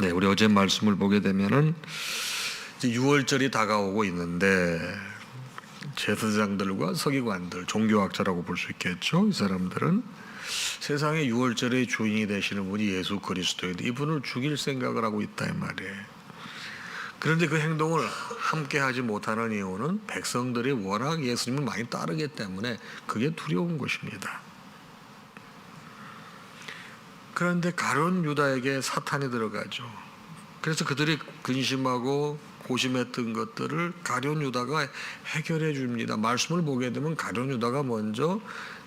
네, 우리 어제 말씀을 보게 되면은 이제 6월절이 다가오고 있는데 제사장들과 서기관들, 종교학자라고 볼 수 있겠죠. 이 사람들은 세상의 6월절의 주인이 되시는 분이 예수 그리스도인데 이분을 죽일 생각을 하고 있다 이 말이에요. 그런데 그 행동을 함께 하지 못하는 이유는 백성들이 워낙 예수님을 많이 따르기 때문에 그게 두려운 것입니다. 그런데 가룟 유다에게 사탄이 들어가죠. 그래서 그들이 근심하고 고심했던 것들을 가룟 유다가 해결해 줍니다. 말씀을 보게 되면 가룟 유다가 먼저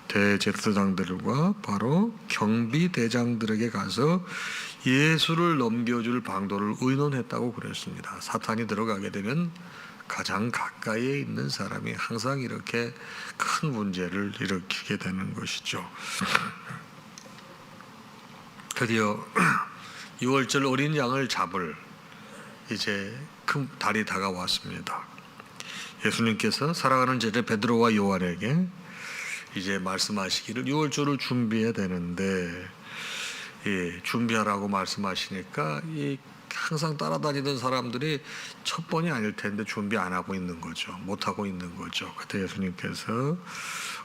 대제사장들과 바로 경비대장들에게 가서 예수를 넘겨줄 방도를 의논했다고 그랬습니다. 사탄이 들어가게 되면 가장 가까이에 있는 사람이 항상 이렇게 큰 문제를 일으키게 되는 것이죠. 드디어 6월절 어린 양을 잡을 이제 큰 달이 다가왔습니다. 예수님께서 사랑하는 제자 베드로와 요한에게 이제 말씀하시기를 6월절을 준비해야 되는데 준비하라고 말씀하시니까 항상 따라다니던 사람들이 첫 번이 아닐 텐데 준비 안 하고 있는 거죠. 못 하고 있는 거죠. 그때 예수님께서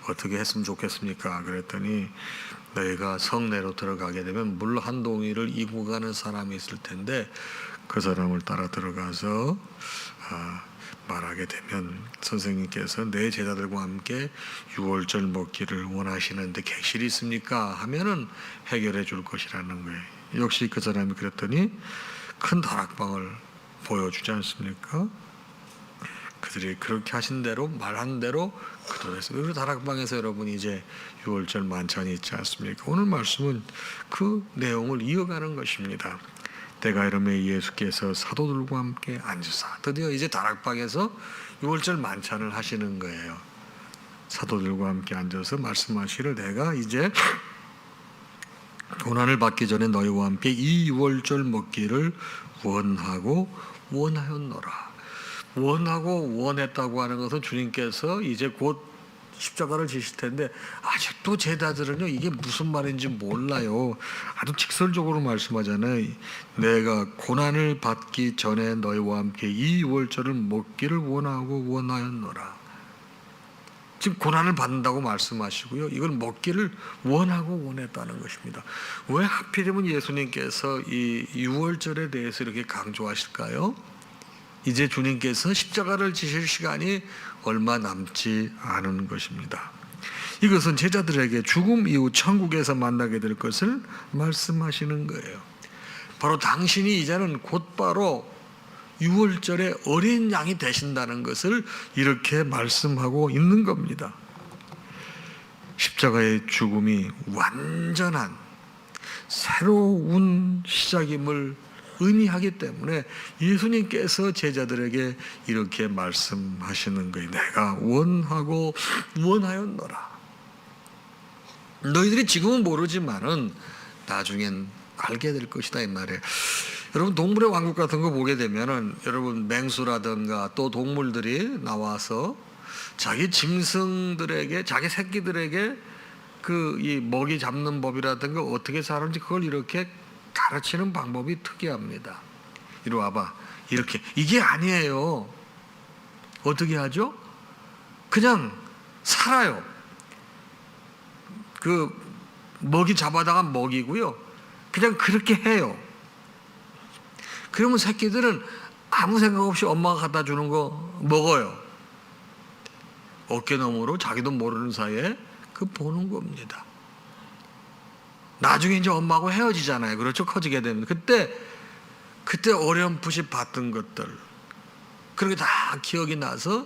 어떻게 했으면 좋겠습니까? 그랬더니 너희가 성내로 들어가게 되면 물 한 동이를 이고 가는 사람이 있을 텐데 그 사람을 따라 들어가서 말하게 되면 선생님께서 내 제자들과 함께 6월절 먹기를 원하시는데 객실이 있습니까? 하면은 해결해 줄 것이라는 거예요. 역시 그 사람이 그랬더니 큰 다락방을 보여주지 않습니까? 그들이 그렇게 하신 대로 말한 대로 그대로 했어요. 그 다락방에서 여러분이 이제 6월절 만찬이 있지 않습니까? 오늘 말씀은 그 내용을 이어가는 것입니다. 때가 이르매 예수께서 사도들과 함께 앉으사 드디어 이제 다락방에서 6월절 만찬을 하시는 거예요. 사도들과 함께 앉아서 말씀하시를 내가 이제 고난을 받기 전에 너희와 함께 이 6월절 먹기를 원하고 원하였노라. 원하고 원했다고 하는 것은 주님께서 이제 곧 십자가를 지실 텐데 아직도 제자들은요 이게 무슨 말인지 몰라요. 아주 직설적으로 말씀하잖아요. 내가 고난을 받기 전에 너희와 함께 이 6월절을 먹기를 원하고 원하였노라. 지금 고난을 받는다고 말씀하시고요. 이걸 먹기를 원하고 원했다는 것입니다. 왜 하필이면 예수님께서 이 6월절에 대해서 이렇게 강조하실까요? 이제 주님께서 십자가를 지실 시간이 얼마 남지 않은 것입니다. 이것은 제자들에게 죽음 이후 천국에서 만나게 될 것을 말씀하시는 거예요. 바로 당신이 이제는 곧바로 6월절에 어린 양이 되신다는 것을 이렇게 말씀하고 있는 겁니다. 십자가의 죽음이 완전한 새로운 시작임을 의미하기 때문에 예수님께서 제자들에게 이렇게 말씀하시는 거예요. 내가 원하고 원하였노라. 너희들이 지금은 모르지만은 나중엔 알게 될 것이다 이 말이에요. 여러분 동물의 왕국 같은 거 보게 되면은 여러분 맹수라든가 또 동물들이 나와서 자기 짐승들에게 자기 새끼들에게 그 이 먹이 잡는 법이라든가 어떻게 사는지 그걸 이렇게 가르치는 방법이 특이합니다. 이리 와봐. 이렇게. 이게 아니에요. 어떻게 하죠? 그냥 살아요. 그 먹이 잡아다가 먹이고요. 그냥 그렇게 해요. 그러면 새끼들은 아무 생각 없이 엄마가 갖다 주는 거 먹어요. 어깨너머로 자기도 모르는 사이에 그 보는 겁니다. 나중에 이제 엄마하고 헤어지잖아요. 그렇죠? 커지게 되면. 그때 어렴풋이 봤던 것들. 그런 게 다 기억이 나서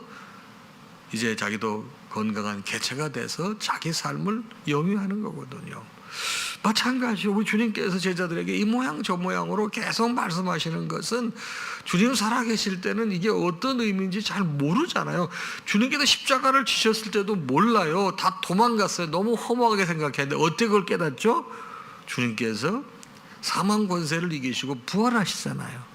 이제 자기도 건강한 개체가 돼서 자기 삶을 영위하는 거거든요. 마찬가지로 우리 주님께서 제자들에게 이 모양 저 모양으로 계속 말씀하시는 것은 주님 살아계실 때는 이게 어떤 의미인지 잘 모르잖아요. 주님께서 십자가를 지셨을 때도 몰라요. 다 도망갔어요. 너무 허무하게 생각했는데 어떻게 그걸 깨닫죠? 주님께서 사망 권세를 이기시고 부활하시잖아요.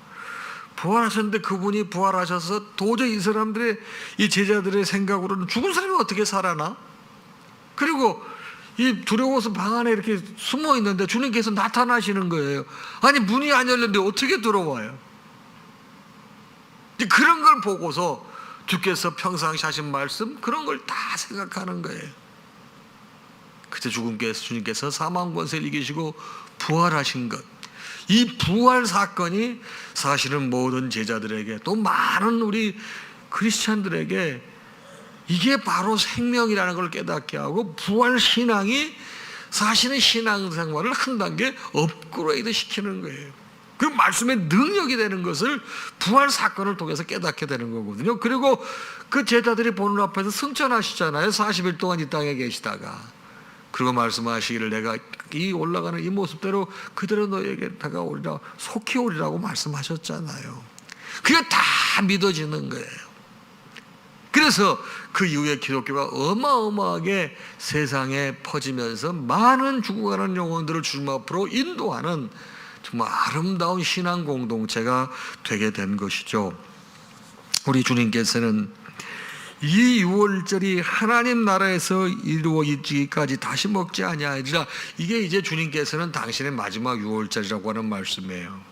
부활하셨는데 그분이 부활하셔서 도저히 이 사람들의 이 제자들의 생각으로는 죽은 사람이 어떻게 살아나? 그리고 이 두려워서 방 안에 이렇게 숨어 있는데 주님께서 나타나시는 거예요. 아니 문이 안 열렸는데 어떻게 들어와요? 그런 걸 보고서 주께서 평상시 하신 말씀 그런 걸 다 생각하는 거예요. 그때 주님께서 사망 권세를 이기시고 부활하신 것, 이 부활 사건이 사실은 모든 제자들에게 또 많은 우리 크리스찬들에게 이게 바로 생명이라는 걸 깨닫게 하고 부활 신앙이 사실은 신앙생활을 한 단계 업그레이드 시키는 거예요. 그 말씀의 능력이 되는 것을 부활 사건을 통해서 깨닫게 되는 거거든요. 그리고 그 제자들이 보는 앞에서 승천하시잖아요. 40일 동안 이 땅에 계시다가. 그리고 말씀하시기를 내가 이 올라가는 이 모습대로 그대로 너에게 다가오리라, 속히 오리라고 말씀하셨잖아요. 그게 다 믿어지는 거예요. 그래서 그 이후에 기독교가 어마어마하게 세상에 퍼지면서 많은 죽어가는 영혼들을 주님 앞으로 인도하는 정말 아름다운 신앙 공동체가 되게 된 것이죠. 우리 주님께서는 이 유월절이 하나님 나라에서 이루어지기까지 다시 먹지 아니하리라. 이게 이제 주님께서는 당신의 마지막 유월절이라고 하는 말씀이에요.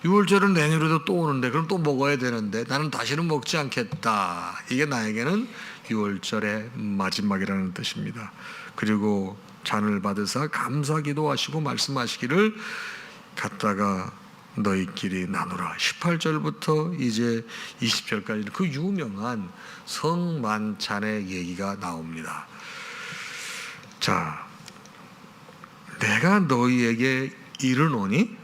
유월절은 내년에도 또 오는데 그럼 또 먹어야 되는데 나는 다시는 먹지 않겠다. 이게 나에게는 유월절의 마지막이라는 뜻입니다. 그리고 잔을 받으사 감사 기도하시고 말씀하시기를 갖다가 너희끼리 나누라. 18절부터 이제 20절까지 그 유명한 성만찬의 얘기가 나옵니다. 자, 내가 너희에게 이르노니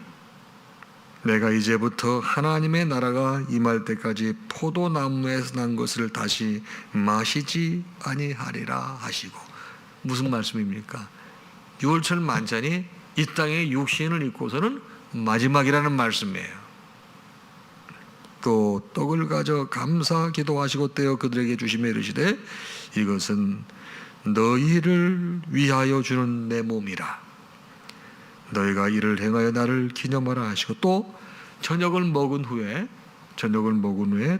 내가 이제부터 하나님의 나라가 임할 때까지 포도나무에서 난 것을 다시 마시지 아니하리라 하시고. 무슨 말씀입니까? 유월절 만찬이 이 땅에 육신을 입고서는 마지막이라는 말씀이에요. 또 떡을 가져 감사 기도하시고 떼어 그들에게 주시며 이르시되 이것은 너희를 위하여 주는 내 몸이라. 너희가 이를 행하여 나를 기념하라 하시고 또 저녁을 먹은 후에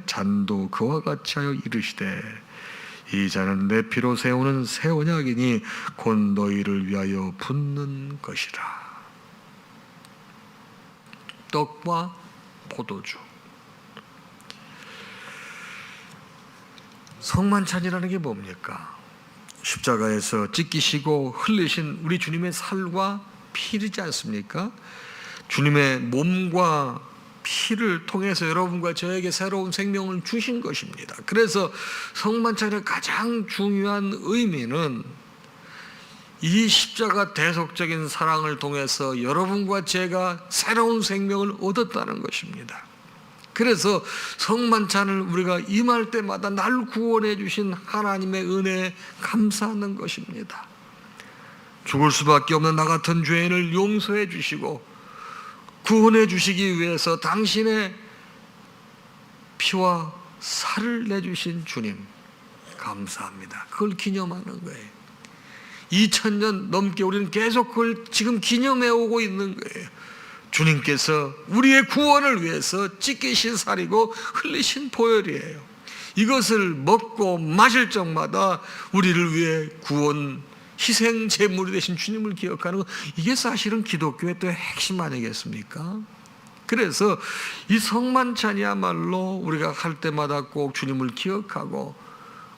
잔도 그와 같이 하여 이르시되 이 잔은 내 피로 세우는 새 언약이니 곧 너희를 위하여 붓는 것이라. 떡과 포도주. 성만찬이라는 게 뭡니까? 십자가에서 찢기시고 흘리신 우리 주님의 살과 피이지 않습니까? 주님의 몸과 피를 통해서 여러분과 저에게 새로운 생명을 주신 것입니다. 그래서 성만찬의 가장 중요한 의미는 이 십자가 대속적인 사랑을 통해서 여러분과 제가 새로운 생명을 얻었다는 것입니다. 그래서 성만찬을 우리가 임할 때마다 날 구원해 주신 하나님의 은혜에 감사하는 것입니다. 죽을 수밖에 없는 나 같은 죄인을 용서해 주시고 구원해 주시기 위해서 당신의 피와 살을 내주신 주님 감사합니다. 그걸 기념하는 거예요. 2000년 넘게 우리는 계속 그걸 지금 기념해 오고 있는 거예요. 주님께서 우리의 구원을 위해서 찢기신 살이고 흘리신 보혈이에요. 이것을 먹고 마실 적마다 우리를 위해 구원 희생 제물이 되신 주님을 기억하는 것, 이게 사실은 기독교의 또 핵심 아니겠습니까? 그래서 이 성만찬이야말로 우리가 할 때마다 꼭 주님을 기억하고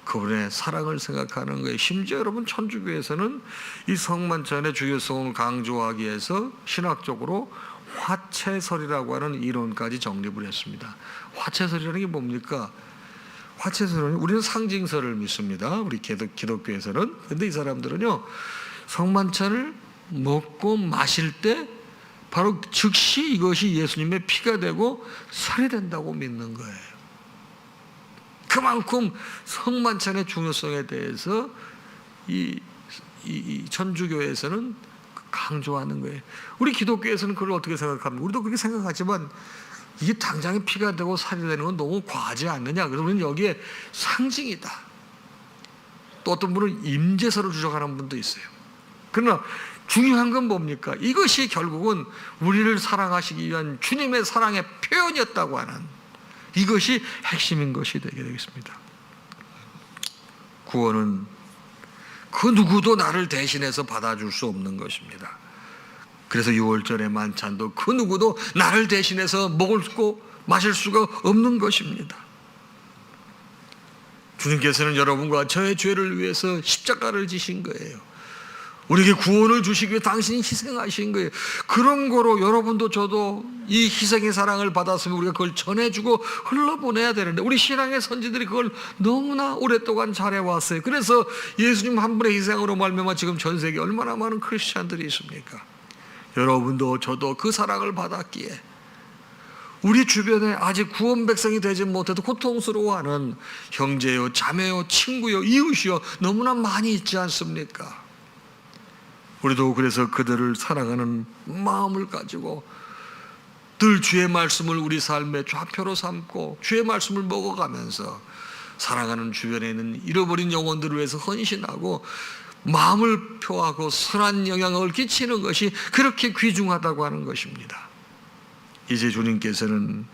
그분의 사랑을 생각하는 거예요. 심지어 여러분 천주교에서는 이 성만찬의 중요성을 강조하기 위해서 신학적으로 화채설이라고 하는 이론까지 정립을 했습니다. 화채설이라는 게 뭡니까? 화채설은 우리는 상징설을 믿습니다. 우리 기독교에서는. 그런데 이 사람들은요, 성만찬을 먹고 마실 때 바로 즉시 이것이 예수님의 피가 되고 살이 된다고 믿는 거예요. 그만큼 성만찬의 중요성에 대해서 이 천주교에서는 강조하는 거예요. 우리 기독교에서는 그걸 어떻게 생각합니까? 우리도 그렇게 생각하지만 이게 당장에 피가 되고 살이 되는 건 너무 과하지 않느냐. 그래서 우리는 여기에 상징이다. 또 어떤 분은 임재설을 주장하는 분도 있어요. 그러나 중요한 건 뭡니까? 이것이 결국은 우리를 사랑하시기 위한 주님의 사랑의 표현이었다고 하는, 이것이 핵심인 것이 되게 되겠습니다. 구원은 그 누구도 나를 대신해서 받아줄 수 없는 것입니다. 그래서 6월절의 만찬도 그 누구도 나를 대신해서 먹을 수 마실 수가 없는 것입니다. 주님께서는 여러분과 저의 죄를 위해서 십자가를 지신 거예요. 우리에게 구원을 주시기 위해 당신이 희생하신 거예요. 그런 거로 여러분도 저도 이 희생의 사랑을 받았으면 우리가 그걸 전해주고 흘러보내야 되는데, 우리 신앙의 선지들이 그걸 너무나 오랫동안 잘해왔어요. 그래서 예수님 한 분의 희생으로 말미암아 지금 전 세계에 얼마나 많은 크리스찬들이 있습니까? 여러분도 저도 그 사랑을 받았기에 우리 주변에 아직 구원 백성이 되지 못해도 고통스러워하는 형제요, 자매요, 친구요, 이웃이요 너무나 많이 있지 않습니까? 우리도 그래서 그들을 사랑하는 마음을 가지고 늘 주의 말씀을 우리 삶의 좌표로 삼고 주의 말씀을 먹어가면서 사랑하는 주변에 있는 잃어버린 영혼들을 위해서 헌신하고 마음을 표하고 선한 영향을 끼치는 것이 그렇게 귀중하다고 하는 것입니다. 이제 주님께서는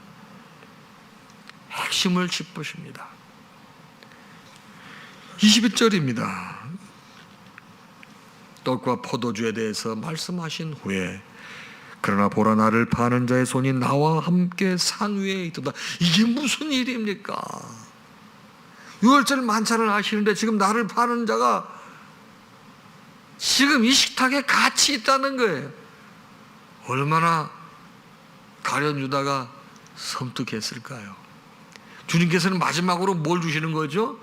핵심을 짚으십니다. 21절입니다. 떡과 포도주에 대해서 말씀하신 후에 그러나 보라, 나를 파는 자의 손이 나와 함께 산 위에 있도다. 이게 무슨 일입니까? 6월절 만찬을 하시는데 지금 나를 파는 자가 지금 이 식탁에 같이 있다는 거예요. 얼마나 가룟 유다가 섬뜩했을까요? 주님께서는 마지막으로 뭘 주시는 거죠?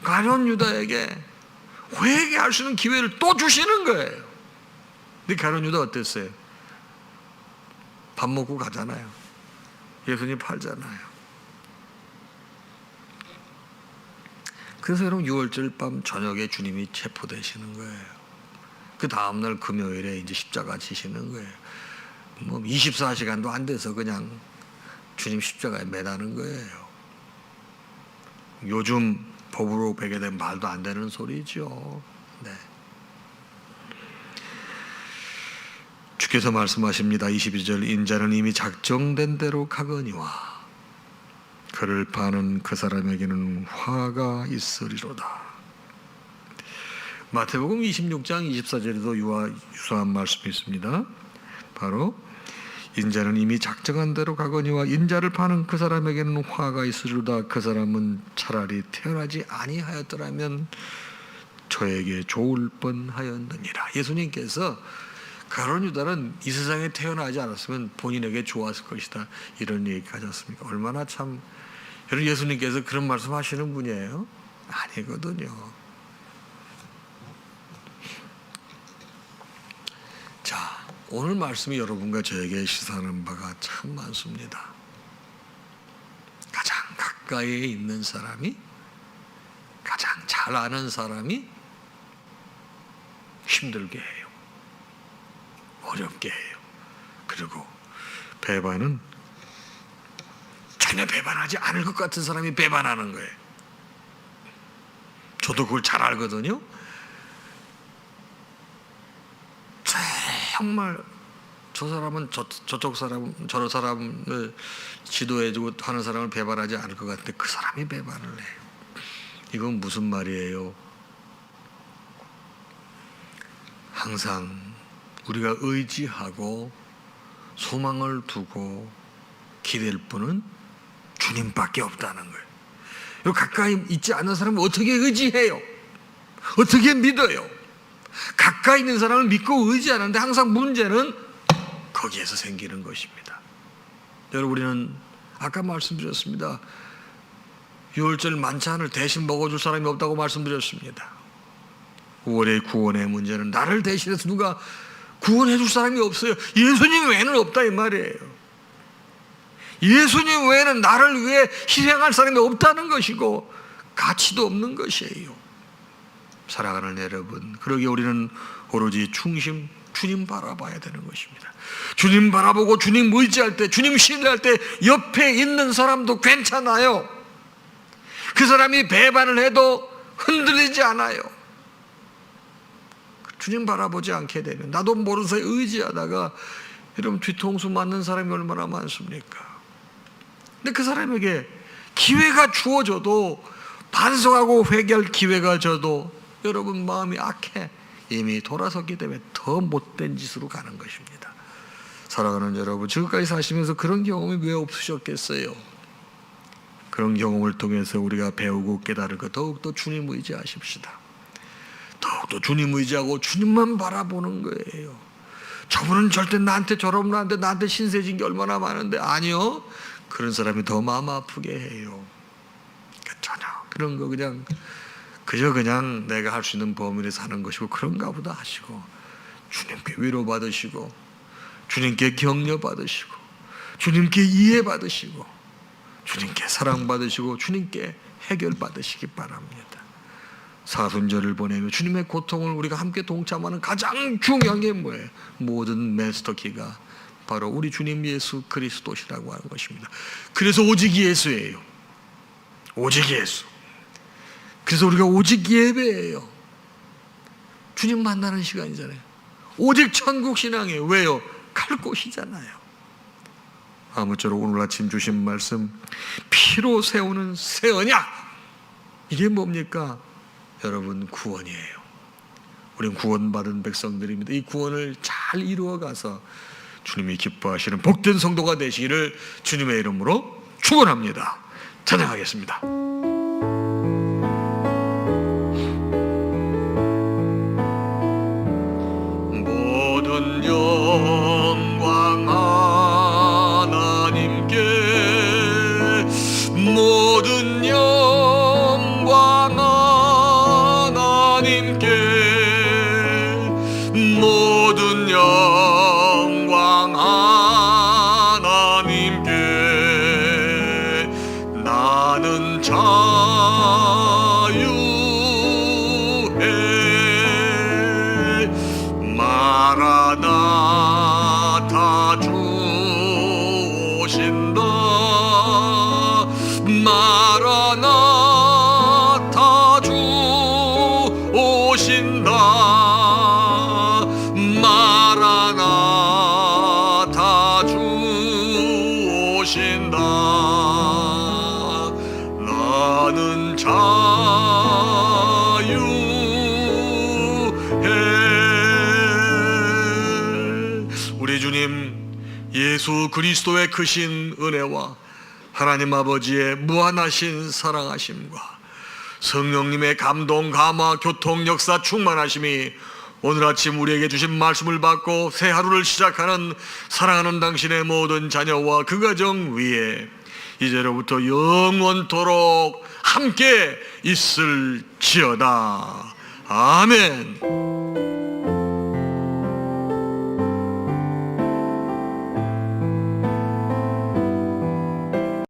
가룟 유다에게 회개할 수 있는 기회를 또 주시는 거예요. 근데 가룟 유다 어땠어요? 밥 먹고 가잖아요. 예수님 팔잖아요. 그래서 여러분 6월절 밤 저녁에 주님이 체포되시는 거예요. 그 다음날 금요일에 이제 십자가 지시는 거예요. 뭐 24시간도 안 돼서 그냥 주님 십자가에 매다는 거예요. 요즘 법으로 베게 된 말도 안 되는 소리죠. 네. 주께서 말씀하십니다. 22절, 인자는 이미 작정된 대로 가거니와 그를 파는 그 사람에게는 화가 있으리로다. 마태복음 26장 24절에도 유사한 말씀이 있습니다. 바로 인자는 이미 작정한 대로 가거니와 인자를 파는 그 사람에게는 화가 있으리로다. 그 사람은 차라리 태어나지 아니하였더라면 저에게 좋을 뻔하였느니라. 예수님께서 가룟 유다는 이 세상에 태어나지 않았으면 본인에게 좋았을 것이다, 이런 얘기 하셨습니까? 얼마나 참, 여러분 예수님께서 그런 말씀하시는 분이에요? 아니거든요. 자, 오늘 말씀이 여러분과 저에게 시사하는 바가 참 많습니다. 가장 가까이에 있는 사람이, 가장 잘 아는 사람이 힘들게 해요. 어렵게 해요. 그리고 배반은 전혀 배반하지 않을 것 같은 사람이 배반하는 거예요. 저도 그걸 잘 알거든요. 정말 저 사람은 저쪽 사람, 저런 사람을 지도해주고 하는 사람을 배반하지 않을 것 같은데 그 사람이 배반을 해요. 이건 무슨 말이에요? 항상 우리가 의지하고 소망을 두고 기댈 분은 주님밖에 없다는 거예요. 가까이 있지 않는 사람은 어떻게 의지해요? 어떻게 믿어요? 가까이 있는 사람을 믿고 의지하는데 항상 문제는 거기에서 생기는 것입니다. 여러분, 우리는 아까 말씀드렸습니다. 6월절 만찬을 대신 먹어줄 사람이 없다고 말씀드렸습니다. 5월의 구원의 문제는 나를 대신해서 누가 구원해 줄 사람이 없어요. 예수님 외에는 없다, 이 말이에요. 예수님 외에는 나를 위해 희생할 사람이 없다는 것이고 가치도 없는 것이에요. 사랑하는 여러분, 그러기에 우리는 오로지 중심 주님 바라봐야 되는 것입니다. 주님 바라보고 주님 의지할 때, 주님 신뢰할 때 옆에 있는 사람도 괜찮아요. 그 사람이 배반을 해도 흔들리지 않아요. 주님 바라보지 않게 되면 나도 모르는 사이에 의지하다가 여러분 뒤통수 맞는 사람이 얼마나 많습니까? 근데 그 사람에게 기회가 주어져도 반성하고 회개할 기회가 줘도 여러분 마음이 악해. 이미 돌아섰기 때문에 더 못된 짓으로 가는 것입니다. 사랑하는 여러분, 지금까지 사시면서 그런 경험이 왜 없으셨겠어요? 그런 경험을 통해서 우리가 배우고 깨달을 더욱더 주님 의지하십시다. 더욱더 주님 의지하고 주님만 바라보는 거예요. 저분은 절대 나한테 저러면 안 돼, 나한테 신세진 게 얼마나 많은데. 아니요, 그런 사람이 더 마음 아프게 해요. 전혀 그런 거 그냥 내가 할 수 있는 범위 내에 사는 것이고 그런가 보다 하시고, 주님께 위로받으시고 주님께 격려받으시고 주님께 이해받으시고 주님께 사랑받으시고 주님께 해결받으시기 바랍니다. 사순절을 보내며 주님의 고통을 우리가 함께 동참하는 가장 중요한 게 뭐예요? 모든 마스터키가 바로 우리 주님 예수 그리스도시라고 하는 것입니다. 그래서 오직 예수예요. 오직 예수. 그래서 우리가 오직 예배예요. 주님 만나는 시간이잖아요. 오직 천국 신앙이에요. 왜요? 갈 곳이잖아요. 아무쪼록 오늘 아침 주신 말씀, 피로 세우는 새 언약, 이게 뭡니까? 여러분, 구원이에요. 우린 구원받은 백성들입니다. 이 구원을 잘 이루어가서 주님이 기뻐하시는 복된 성도가 되시기를 주님의 이름으로 축원합니다. 찬양하겠습니다. 모든 영광 하나님께, 모든 영광 하나님께, 모든 영광 하나님께. 나는 자유해. 마라나타 주 오신다. 마라나타 주 오신다. 마라나타 주 오신다. 나는 자유해. 우리 주님 예수 그리스도의 크신 은혜와 하나님 아버지의 무한하신 사랑하심과 성령님의 감동, 감화, 교통, 역사, 충만하심이 오늘 아침 우리에게 주신 말씀을 받고 새 하루를 시작하는 사랑하는 당신의 모든 자녀와 그 가정 위에 이제로부터 영원토록 함께 있을지어다. 아멘.